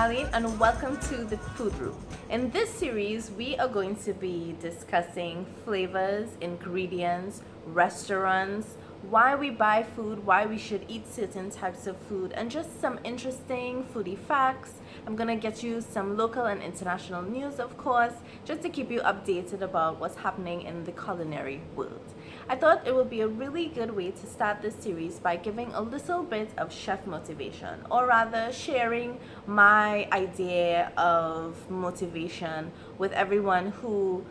Arlene and welcome to the Food Room. In this series, we are going to be discussing flavors, ingredients, restaurants, why we buy food, why we should eat certain types of food, and just some interesting foodie facts. I'm gonna get you some local and international news, of course, just to keep you updated about what's happening in the culinary world. I thought it would be a really good way to start this series by giving a little bit of chef motivation, or rather sharing my idea of motivation with everyone who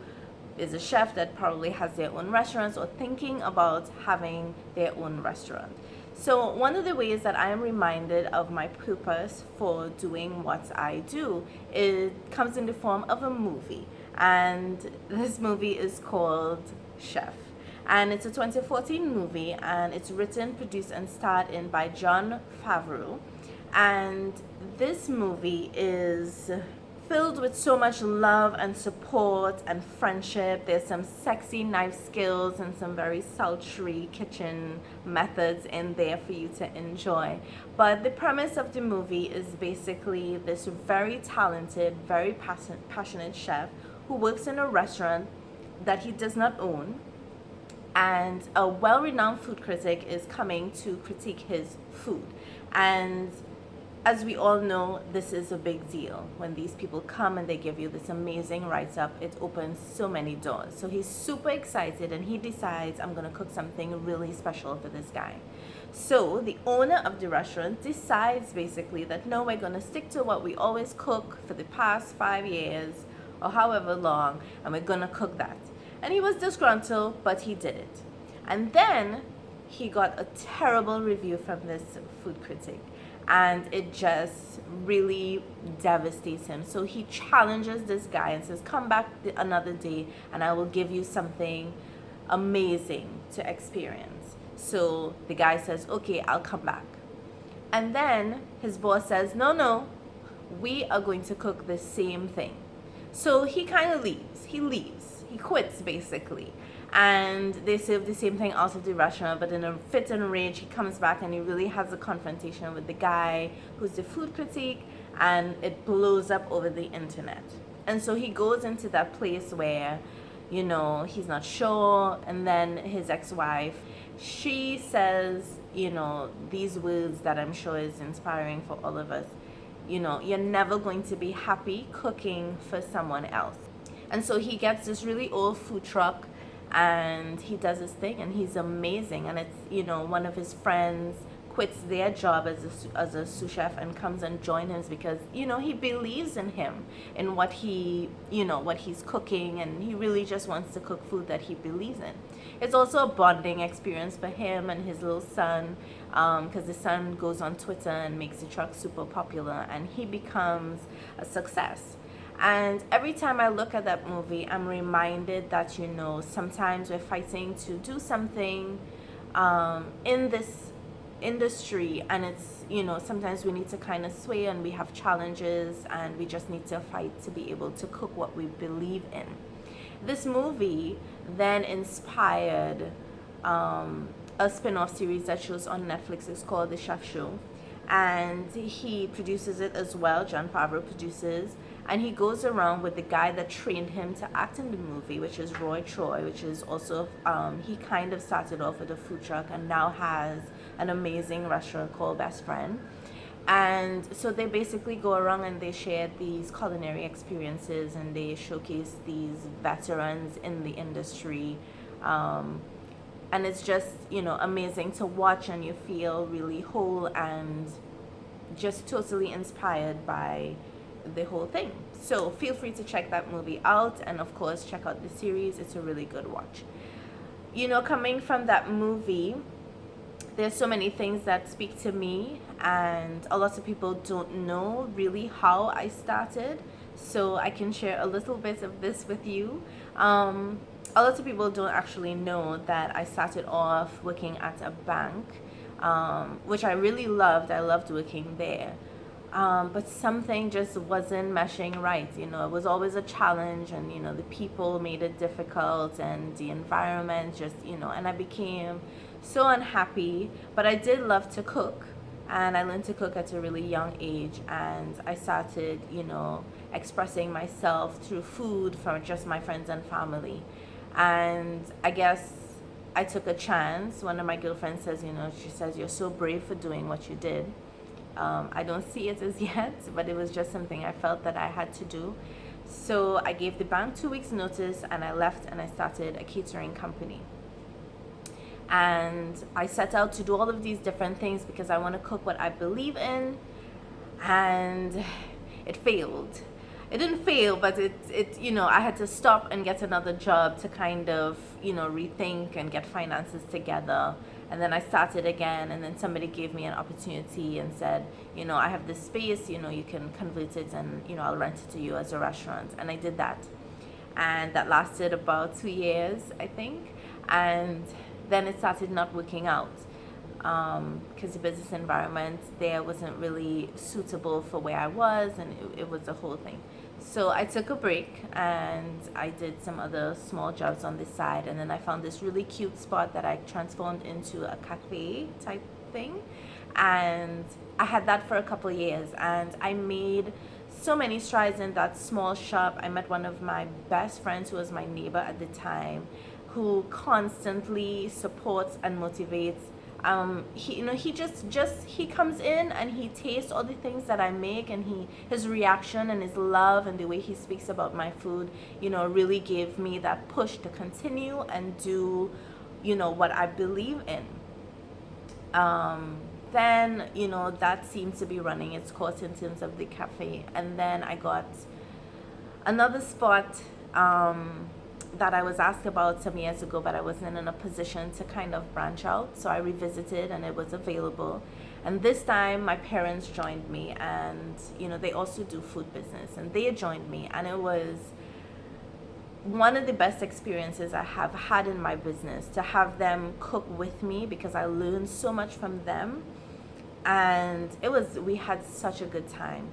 is a chef that probably has their own restaurants or thinking about having their own restaurant. So one of the ways that I am reminded of my purpose for doing what I do, it comes in the form of a movie, and this movie is called Chef. And it's a 2014 movie, and it's written, produced, and starred in by Jon Favreau. And this movie is filled with so much love and support and friendship. There's some sexy knife skills and some very sultry kitchen methods in there for you to enjoy. But the premise of the movie is basically this very talented, very passionate chef who works in a restaurant that he does not own, and a well-renowned food critic is coming to critique his food. And as we all know, this is a big deal. When these people come and they give you this amazing write-up, it opens so many doors. So he's super excited and he decides, I'm gonna cook something really special for this guy. So the owner of the restaurant decides basically that no, we're gonna stick to what we always cook for the past 5 years or however long, and we're gonna cook that. And he was disgruntled, but he did it. And then he got a terrible review from this food critic, and it just really devastates him. So he challenges this guy and says, come back another day and I will give you something amazing to experience. So the guy says, okay, I'll come back. And then his boss says, no, we are going to cook the same thing. So he kind of leaves. He quits basically. And they serve the same thing out of the restaurant, but in a fit and rage, he comes back and he really has a confrontation with the guy who's the food critic, and it blows up over the internet. And so he goes into that place where, he's not sure, and then his ex-wife, she says, these words that I'm sure is inspiring for all of us. You're never going to be happy cooking for someone else. And so he gets this really old food truck and he does his thing and he's amazing. And it's, one of his friends quits their job as a sous chef and comes and joins him because, he believes in him, in what what he's cooking, and he really just wants to cook food that he believes in. It's also a bonding experience for him and his little son, because the son goes on Twitter and makes the truck super popular and he becomes a success. And every time I look at that movie, I'm reminded that, sometimes we're fighting to do something in this industry, and it's, sometimes we need to kind of sway and we have challenges and we just need to fight to be able to cook what we believe in. This movie then inspired a spin-off series that shows on Netflix. It's called The Chef Show, and he produces it as well. Jon Favreau produces, and he goes around with the guy that trained him to act in the movie, which is Roy Choi, which is also, he kind of started off with a food truck and now has an amazing restaurant called Best Friend. And so they basically go around and they share these culinary experiences and they showcase these veterans in the industry. And it's just, amazing to watch, and you feel really whole and just totally inspired by the whole thing. So feel free to check that movie out, and of course check out the series. It's a really good watch. Coming from that movie, there's so many things that speak to me, and a lot of people don't know really how I started, so I can share a little bit of this with you. A lot of people don't actually know that I started off working at a bank, which I really loved. I loved working there. But something just wasn't meshing right. It was always a challenge, and, the people made it difficult, and the environment just, and I became so unhappy. But I did love to cook. And I learned to cook at a really young age, and I started, expressing myself through food for just my friends and family. And I guess I took a chance. One of my girlfriends says, she says, "You're so brave for doing what you did." I don't see it as yet, but it was just something I felt that I had to do. So I gave the bank 2 weeks notice, and I left and I started a catering company. And I set out to do all of these different things because I want to cook what I believe in, and it failed. It didn't fail, but I had to stop and get another job to kind of, rethink and get finances together. And then I started again, and then somebody gave me an opportunity and said, I have this space, you can convert it, and, I'll rent it to you as a restaurant. And I did that. And that lasted about 2 years, I think. And then it started not working out, because the business environment there wasn't really suitable for where I was, and it was a whole thing. So I took a break and I did some other small jobs on the side, and then I found this really cute spot that I transformed into a cafe type thing, and I had that for a couple of years, and I made so many strides in that small shop. I met one of my best friends who was my neighbor at the time, who constantly supports and motivates. He comes in and he tastes all the things that I make, and his reaction and his love and the way he speaks about my food, really gave me that push to continue and do, what I believe in. Then, that seemed to be running its course in terms of the cafe, and then I got another spot that I was asked about some years ago, but I wasn't in a position to kind of branch out. So I revisited, and it was available. And this time my parents joined me, and they also do food business, and they joined me, and it was one of the best experiences I have had in my business, to have them cook with me, because I learned so much from them. And we had such a good time.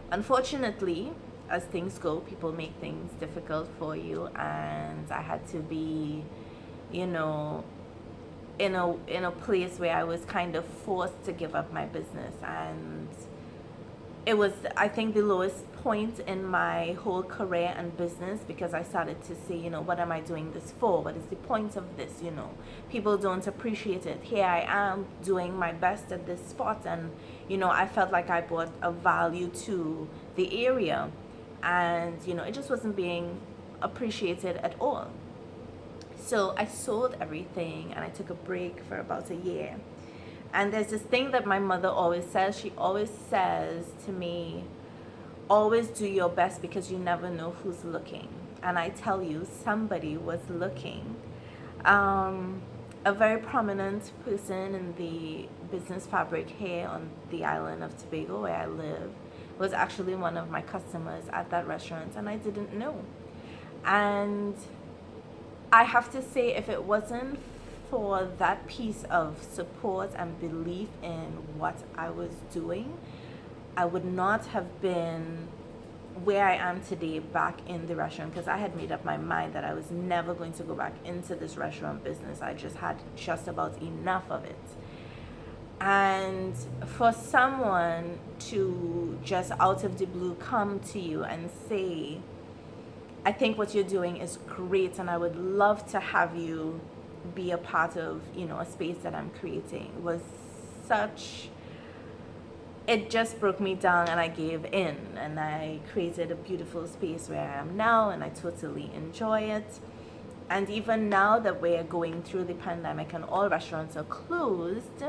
Unfortunately, as things go, people make things difficult for you, and I had to be, in a place where I was kind of forced to give up my business. And it was, I think, the lowest point in my whole career and business, because I started to say, what am I doing this for? What is the point of this? People don't appreciate it. Here I am doing my best at this spot, and I felt like I brought a value to the area, and it just wasn't being appreciated at all. So I sold everything, and I took a break for about a year. And there's this thing that my mother always says. She always says to me, always do your best, because you never know who's looking. And I tell you, somebody was looking. A very prominent person in the business fabric here on the island of Tobago, where I live, was actually one of my customers at that restaurant, and I didn't know. And I have to say, if it wasn't for that piece of support and belief in what I was doing, I would not have been where I am today back in the restaurant, because I had made up my mind that I was never going to go back into this restaurant business. I just had just about enough of it. And for someone to just out of the blue come to you and say, I think what you're doing is great, and I would love to have you be a part of, a space that I'm creating, was such, it just broke me down, and I gave in, and I created a beautiful space where I am now, and I totally enjoy it. And even now that we're going through the pandemic and all restaurants are closed,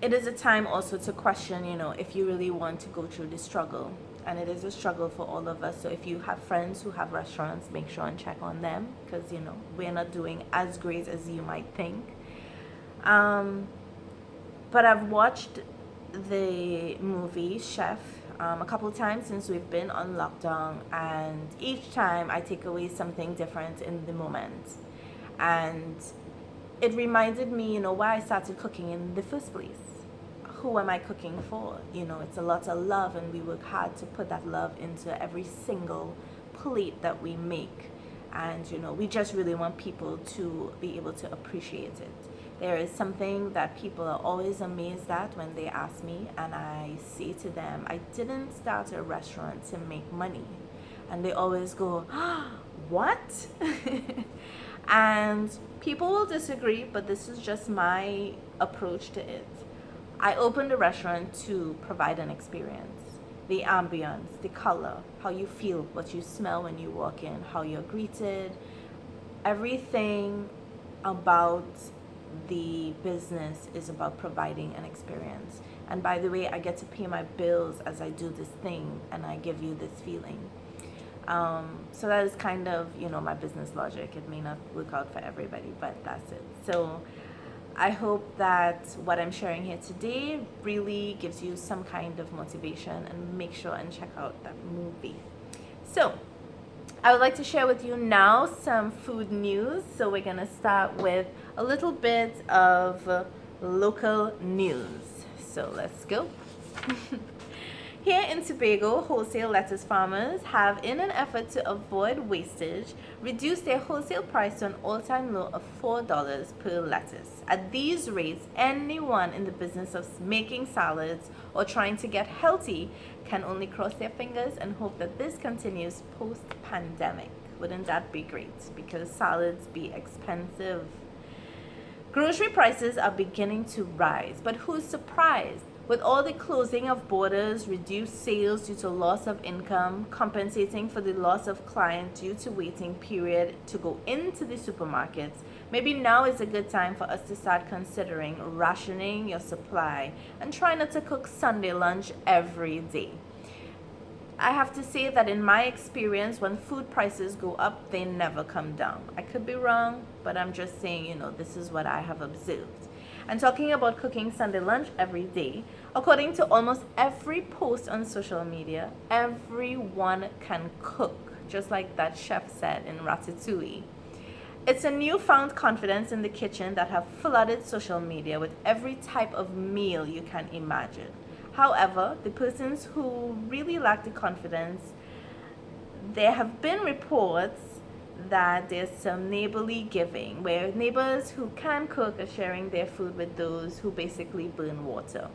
it is a time also to question, if you really want to go through the struggle. And it is a struggle for all of us. So if you have friends who have restaurants, make sure and check on them, because, we're not doing as great as you might think. But I've watched the movie Chef a couple of times since we've been on lockdown, and each time I take away something different in the moment. And it reminded me, why I started cooking in the first place. Who am I cooking for? It's a lot of love, and we work hard to put that love into every single plate that we make. And, we just really want people to be able to appreciate it. There is something that people are always amazed at when they ask me, and I say to them, I didn't start a restaurant to make money. And they always go, what? And people will disagree, but this is just my approach to it. I opened a restaurant to provide an experience. The ambience, the color, how you feel, what you smell when you walk in, how you're greeted, everything about the business is about providing an experience. And by the way, I get to pay my bills as I do this thing, and I give you this feeling. So that is kind of, my business logic. It may not work out for everybody, but that's it. So I hope that what I'm sharing here today really gives you some kind of motivation, and make sure and check out that movie. So I would like to share with you now some food news. So we're going to start with a little bit of local news. So let's go. Here in Tobago, wholesale lettuce farmers have, in an effort to avoid wastage, reduced their wholesale price to an all-time low of $4 per lettuce. At these rates, anyone in the business of making salads or trying to get healthy can only cross their fingers and hope that this continues post-pandemic. Wouldn't that be great? Because salads be expensive. Grocery prices are beginning to rise, but who's surprised? With all the closing of borders, reduced sales due to loss of income, compensating for the loss of clients due to waiting period to go into the supermarkets, maybe now is a good time for us to start considering rationing your supply and try not to cook Sunday lunch every day. I have to say that in my experience, when food prices go up, they never come down. I could be wrong, but I'm just saying, this is what I have observed. And talking about cooking Sunday lunch every day, according to almost every post on social media, everyone can cook, just like that chef said in Ratatouille. It's a newfound confidence in the kitchen that have flooded social media with every type of meal you can imagine. However, the persons who really lack the confidence, there have been reports that there's some neighborly giving, where neighbors who can cook are sharing their food with those who basically burn water.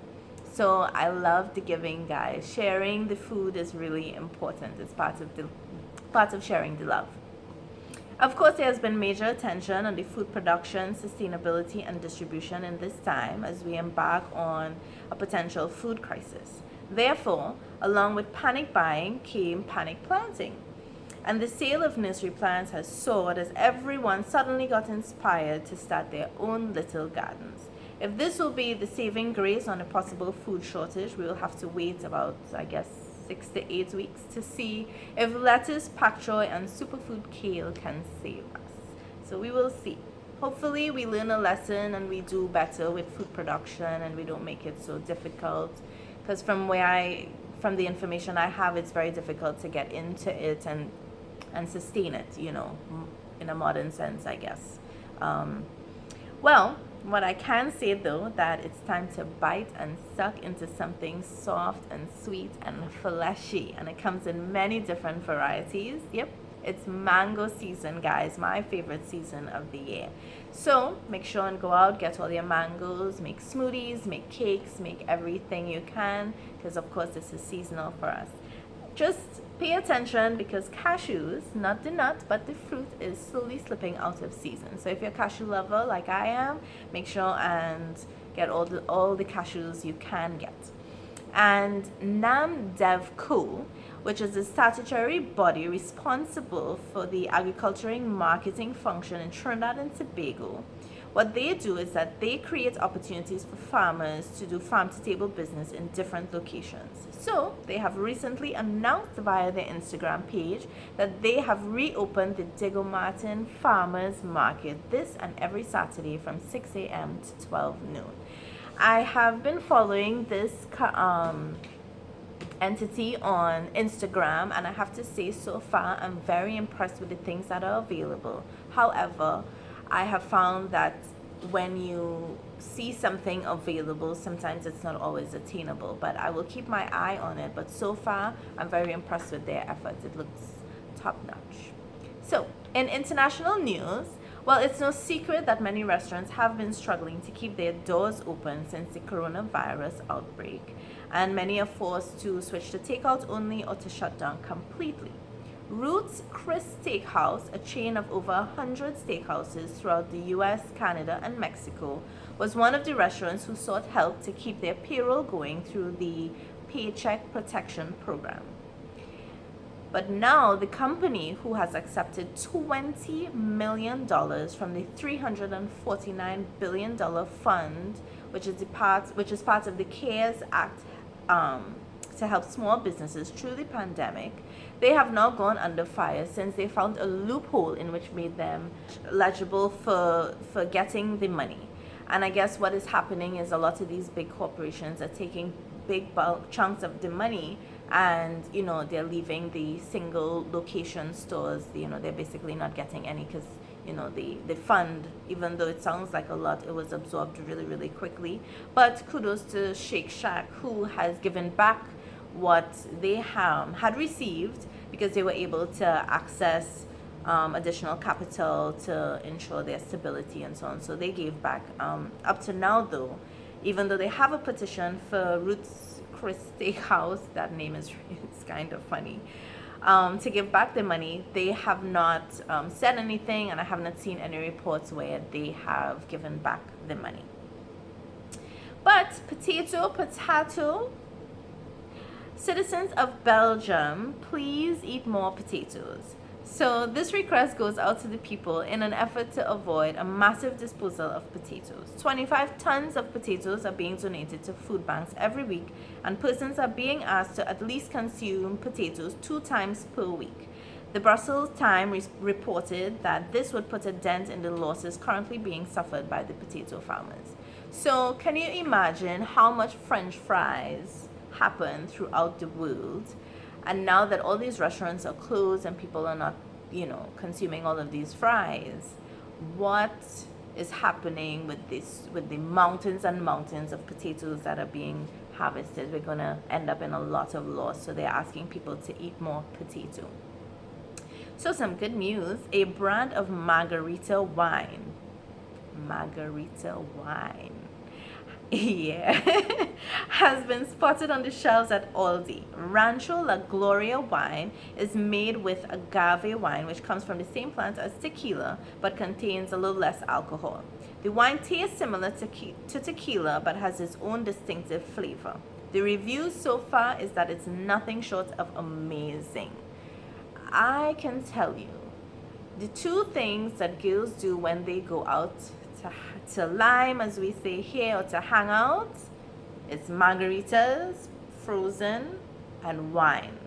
So I love the giving, guys. Sharing the food is really important. It's part of sharing the love. Of course, there has been major attention on the food production, sustainability, and distribution in this time as we embark on a potential food crisis. Therefore, along with panic buying came panic planting. And the sale of nursery plants has soared as everyone suddenly got inspired to start their own little gardens. If this will be the saving grace on a possible food shortage, we will have to wait about, 6 to 8 weeks to see if lettuce, pak choy, and superfood kale can save us. So we will see. Hopefully we learn a lesson and we do better with food production and we don't make it so difficult. Because from the information I have, it's very difficult to get into it and sustain it, in a modern sense, I guess. Well, what I can say though, that it's time to bite and suck into something soft and sweet and fleshy, and it comes in many different varieties. Yep, it's mango season, guys, my favorite season of the year. So make sure and go out, get all your mangoes, make smoothies, make cakes, make everything you can, because of course this is seasonal for us. Just pay attention, because cashews, not the nut, but the fruit, is slowly slipping out of season. So if you're a cashew lover like I am, make sure and get all the cashews you can get. And NAMDEVCO, which is the statutory body responsible for the agricultural marketing function in Trinidad and Tobago, what they do is that they create opportunities for farmers to do farm-to-table business in different locations. So they have recently announced via their Instagram page that they have reopened the Diego Martin Farmers Market this and every Saturday from 6 a.m. to 12 noon. I have been following this entity on Instagram, and I have to say, so far I'm very impressed with the things that are available. However, I have found that when you see something available, sometimes it's not always attainable, but I will keep my eye on it. But so far, I'm very impressed with their efforts. It looks top notch. So, in international news, Well, it's no secret that many restaurants have been struggling to keep their doors open since the coronavirus outbreak, and many are forced to switch to takeout only or to shut down completely. Roots Chris Steakhouse, a chain of over 100 steakhouses throughout the US, Canada, and Mexico, was one of the restaurants who sought help to keep their payroll going through the Paycheck Protection Program. But now the company, who has accepted $20 million from the $349 billion fund, which is part of the CARES Act, to help small businesses through the pandemic, they have now gone under fire since they found a loophole in which made them eligible for getting the money. And I guess what is happening is a lot of these big corporations are taking big bulk chunks of the money, and they're leaving the single location stores. They're basically not getting any, because the fund, even though it sounds like a lot, it was absorbed really, really quickly. But kudos to Shake Shack, who has given back what they had received, because they were able to access additional capital to ensure their stability and so on. So they gave back. Up to now, though, even though they have a petition for Roots Chris Steakhouse, that name is it's kind of funny, to give back the money, they have not said anything, and I have not seen any reports where they have given back the money. But potato, citizens of Belgium, please eat more potatoes. So this request goes out to the people in an effort to avoid a massive disposal of potatoes. 25 tons of potatoes are being donated to food banks every week, and persons are being asked to at least consume potatoes 2 times per week. The Brussels Times reported that this would put a dent in the losses currently being suffered by the potato farmers. So can you imagine how much French fries happen throughout the with and now that all these restaurants are closed and people are not consuming all of these fries, what is happening with the mountains and mountains of potatoes that are being harvested? We're going to end up in a lot of loss. So they're asking people to eat more potato. So some good news: a brand of margarita wine has been spotted on the shelves at Aldi. Rancho La Gloria wine is made with agave wine, which comes from the same plant as tequila but contains a little less alcohol. The wine tastes similar to tequila but has its own distinctive flavor. The reviews so far is that it's nothing short of amazing. I can tell you, the 2 things that girls do when they go out to lime, as we say here, or to hang out, it's margaritas, frozen, and wine.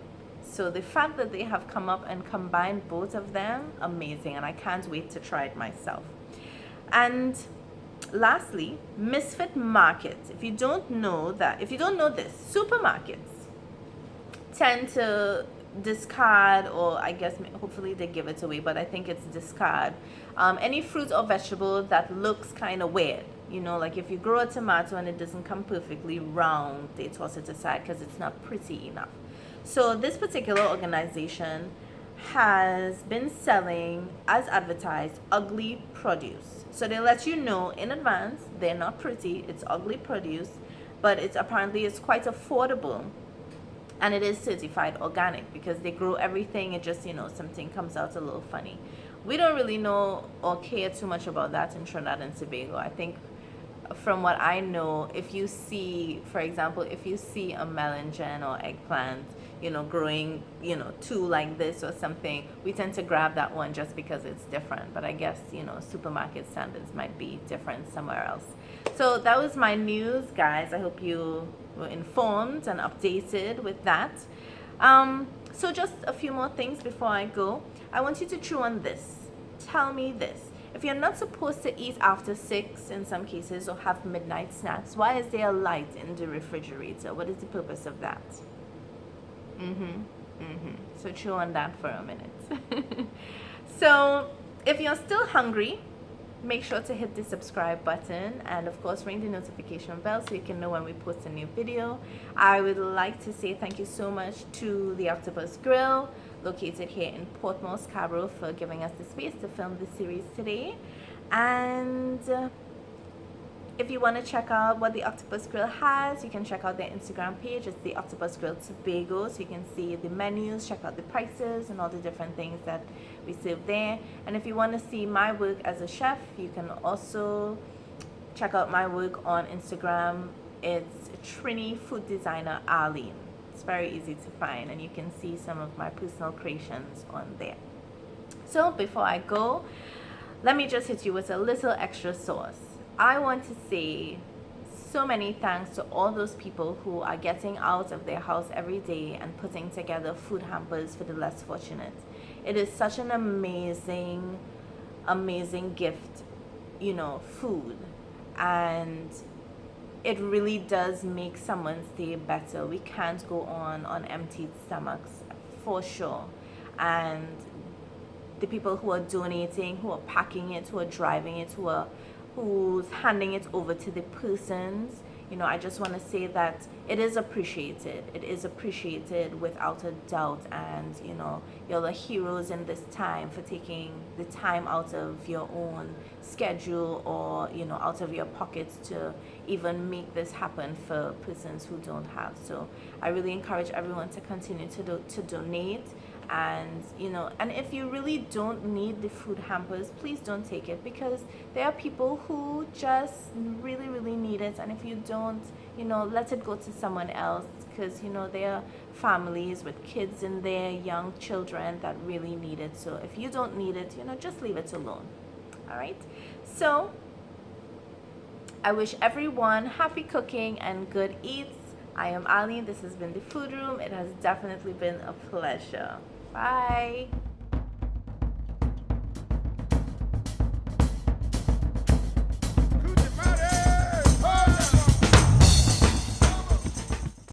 So the fact that they have come up and combined both of them, amazing, and I can't wait to try it myself. And lastly, Misfit Market. If you don't know this, supermarkets tend to discard, or I guess hopefully they give it away, but I think it's discard any fruit or vegetable that looks kind of weird. Like if you grow a tomato and it doesn't come perfectly round, they toss it aside because it's not pretty enough. So this particular organization has been selling, as advertised, ugly produce. So they let you know in advance they're not pretty, it's ugly produce, but it's quite affordable. And it is certified organic because they grow everything. It just, something comes out a little funny. We don't really know or care too much about that in Trinidad and Tobago. I think from what I know, if you see, for example, if you see a melangen or eggplant, growing, 2 like this or something, we tend to grab that one just because it's different. But I guess, supermarket standards might be different somewhere else. So that was my news, guys. I hope you were informed and updated with that. So just a few more things before I go. I want you to chew on this. Tell me this. If you're not supposed to eat after 6 in some cases or have midnight snacks, why is there a light in the refrigerator? What is the purpose of that? So chew on that for a minute. So if you're still hungry, make sure to hit the subscribe button and of course ring the notification bell so you can know when we post a new video. I would like to say thank you so much to the Octopus Grill located here in Portmore, Scarborough, for giving us the space to film this series today. And if you want to check out what the Octopus Grill has, you can check out their Instagram page. It's the Octopus Grill Tobago, so you can see the menus, check out the prices and all the different things that we serve there. And if you want to see my work as a chef, you can also check out my work on Instagram. It's trendy food designer Arlene. It's very easy to find, and you can see some of my personal creations on there. So before I go, let me just hit you with a little extra sauce. I want to say so many thanks to all those people who are getting out of their house every day and putting together food hampers for the less fortunate. It is such an amazing, amazing gift, food. And it really does make someone's day better. We can't go on empty stomachs, for sure. And the people who are donating, who are packing it, who are driving it, who's handing it over to the persons, I just want to say that it is appreciated. It is appreciated without a doubt. And you're the heroes in this time for taking the time out of your own schedule, or out of your pockets to even make this happen for persons who don't have. So I really encourage everyone to continue to donate. And and if you really don't need the food hampers, please don't take it, because there are people who just really, really need it. And if you don't, let it go to someone else, because there are families with kids in there, young children that really need it. So if you don't need it, just leave it alone. All right, so I wish everyone happy cooking and good eats. I am Arlene. This has been the Food Room. It has definitely been a pleasure. Bye.